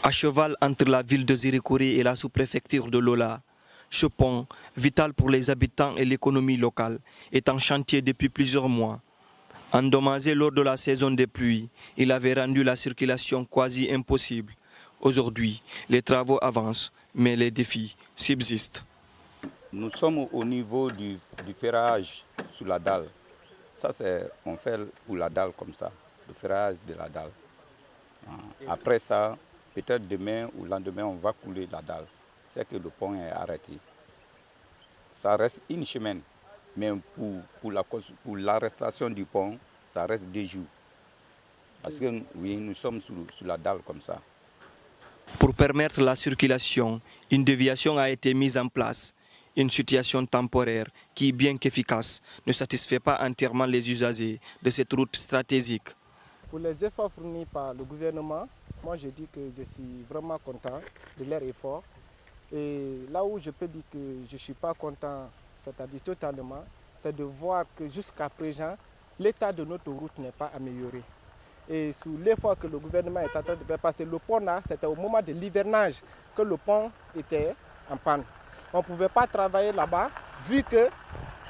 À cheval entre la ville de Zirikuri et la sous-préfecture de Lola, ce pont, vital pour les habitants et l'économie locale, est en chantier depuis plusieurs mois. Endommagé lors de la saison des pluies, il avait rendu la circulation quasi impossible. Aujourd'hui, les travaux avancent, mais les défis subsistent. Nous sommes au niveau du ferrage sous la dalle. Ça, on fait pour la dalle comme ça, le ferrage de la dalle. Après ça, peut-être demain ou lendemain, on va couler la dalle. C'est que le pont est arrêté. Ça reste une semaine, mais pour l'arrestation du pont, ça reste 2 jours. Parce que oui, nous sommes sous la dalle comme ça. Pour permettre la circulation, une déviation a été mise en place. Une situation temporaire qui, bien qu'efficace, ne satisfait pas entièrement les usagers de cette route stratégique. Pour les efforts fournis par le gouvernement, moi je dis que je suis vraiment content de leurs efforts. Et là où je peux dire que je ne suis pas content, c'est-à-dire totalement, c'est de voir que jusqu'à présent, l'état de notre route n'est pas amélioré. Et sous l'effort que le gouvernement est en train de faire, parce que le pont là, c'était au moment de l'hivernage que le pont était en panne. On ne pouvait pas travailler là-bas, vu que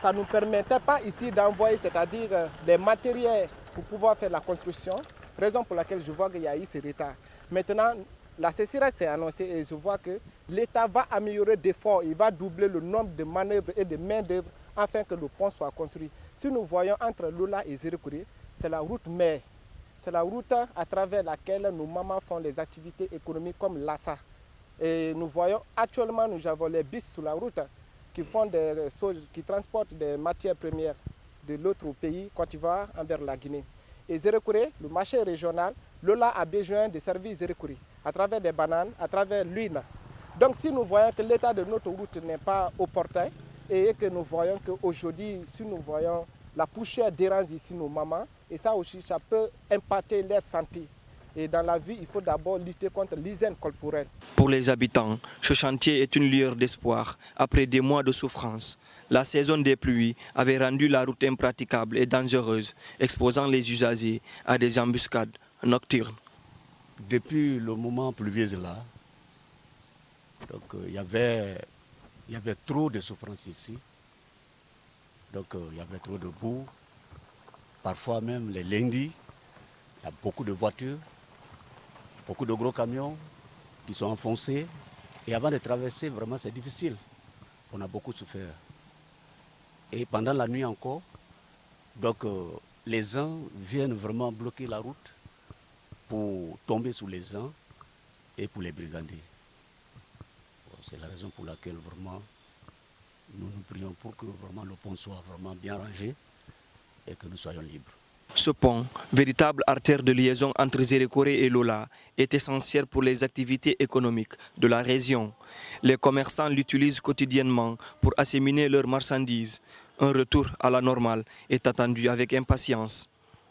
ça ne nous permettait pas ici d'envoyer, c'est-à-dire des matériels pour pouvoir faire la construction, raison pour laquelle je vois qu'il y a eu ce retard. Maintenant, la CCRS s'est annoncée et je vois que l'État va améliorer d'efforts, il va doubler le nombre de manœuvres et de main-d'œuvre afin que le pont soit construit. Si nous voyons entre Lola et Zirikuri, c'est la route mère. C'est la route à travers laquelle nos mamans font les activités économiques comme l'assa. Et nous voyons actuellement, nous avons les bus sur la route qui transportent des matières premières de l'autre pays, Côte d'Ivoire, envers la Guinée. Et Zirikuri, le marché régional, Lola a besoin de services Zirikuri, à travers des bananes, à travers l'huile. Donc si nous voyons que l'état de notre route n'est pas opportun et que nous voyons qu'aujourd'hui, si nous voyons la poussière dérange ici nos mamans, et ça aussi, ça peut impacter leur santé. Et dans la vie, il faut d'abord lutter contre l'hygiène corporelle. Pour les habitants, ce chantier est une lueur d'espoir après des mois de souffrance. La saison des pluies avait rendu la route impraticable et dangereuse, exposant les usagers à des embuscades nocturnes. Depuis le moment pluvieux là, il y avait trop de souffrance ici. Il y avait trop de boue. Parfois même les lundis, il y a beaucoup de voitures, beaucoup de gros camions qui sont enfoncés. Et avant de traverser, vraiment c'est difficile. On a beaucoup souffert. Et pendant la nuit encore, les gens viennent vraiment bloquer la route pour tomber sur les gens et pour les brigander. C'est la raison pour laquelle vraiment nous prions pour que vraiment le pont soit vraiment bien rangé et que nous soyons libres. Ce pont, véritable artère de liaison entre Zirikuri et Lola, est essentiel pour les activités économiques de la région. Les commerçants l'utilisent quotidiennement pour acheminer leurs marchandises. Un retour à la normale est attendu avec impatience.